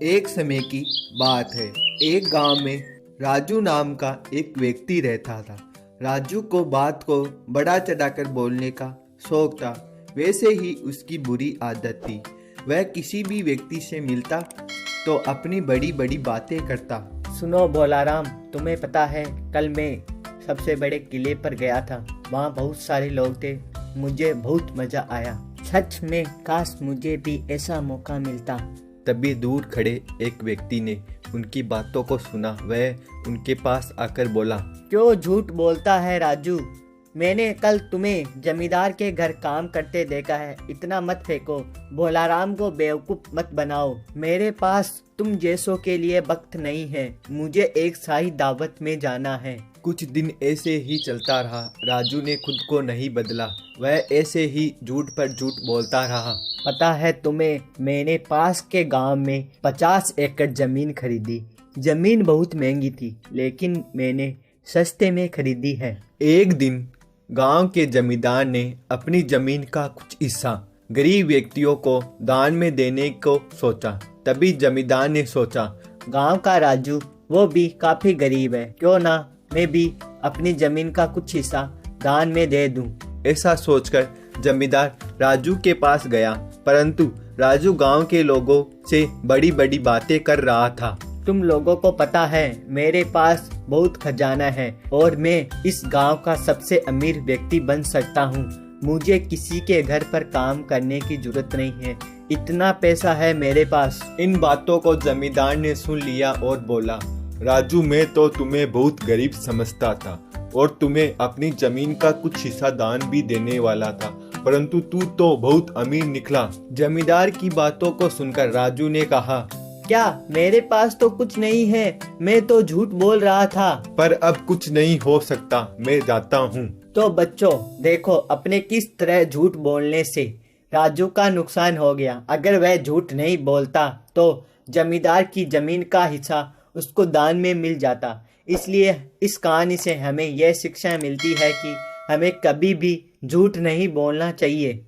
एक समय की बात है। एक गांव में राजू नाम का एक व्यक्ति रहता था। राजू को बात को बड़ा चढ़ाकर बोलने का शौक था। वैसे ही उसकी बुरी आदत थी। वह किसी भी व्यक्ति से मिलता तो अपनी बड़ी बड़ी बातें करता। सुनो भोलाराम, तुम्हें पता है कल मैं सबसे बड़े किले पर गया था। वहाँ बहुत सारे लोग थे, मुझे बहुत मजा आया। सच में काश मुझे भी ऐसा मौका मिलता। तभी दूर खड़े एक व्यक्ति ने उनकी बातों को सुना। वह उनके पास आकर बोला, क्यों झूठ बोलता है राजू? मैंने कल तुम्हें जमींदार के घर काम करते देखा है। इतना मत फेंको, भोलाराम को बेवकूफ मत बनाओ। मेरे पास तुम जैसों के लिए वक्त नहीं है। मुझे एक शाही दावत में जाना है। कुछ दिन ऐसे ही चलता रहा। राजू ने खुद को नहीं बदला। वह ऐसे ही झूठ पर झूठ बोलता रहा। पता है तुम्हें, मैंने पास के गांव में 50 एकड़ जमीन खरीदी। जमीन बहुत महंगी थी, लेकिन मैंने सस्ते में खरीदी है। एक दिन गांव के जमींदार ने अपनी जमीन का कुछ हिस्सा गरीब व्यक्तियों को दान में देने को सोचा। तभी जमींदार ने सोचा, गांव का राजू वो भी काफी गरीब है, क्यों ना मैं भी अपनी जमीन का कुछ हिस्सा दान में दे दूं। ऐसा सोचकर जमींदार राजू के पास गया, परंतु राजू गांव के लोगों से बड़ी बड़ी बातें कर रहा था। तुम लोगों को पता है मेरे पास बहुत खजाना है और मैं इस गांव का सबसे अमीर व्यक्ति बन सकता हूँ। मुझे किसी के घर पर काम करने की जरूरत नहीं है। इतना पैसा है मेरे पास। इन बातों को जमींदार ने सुन लिया और बोला, राजू, मैं तो तुम्हें बहुत गरीब समझता था और तुम्हें अपनी जमीन का कुछ हिस्सा दान भी देने वाला था, परंतु तू तो बहुत अमीर निकला। जमींदार की बातों को सुनकर राजू ने कहा, क्या मेरे पास तो कुछ नहीं है, मैं तो झूठ बोल रहा था। पर अब कुछ नहीं हो सकता, मैं जाता हूँ। तो बच्चों देखो, अपने किस तरह झूठ बोलने से राजू का नुकसान हो गया। अगर वह झूठ नहीं बोलता तो जमींदार की जमीन का हिस्सा उसको दान में मिल जाता। इसलिए इस कहानी से हमें यह शिक्षा मिलती है कि हमें कभी भी झूठ नहीं बोलना चाहिए।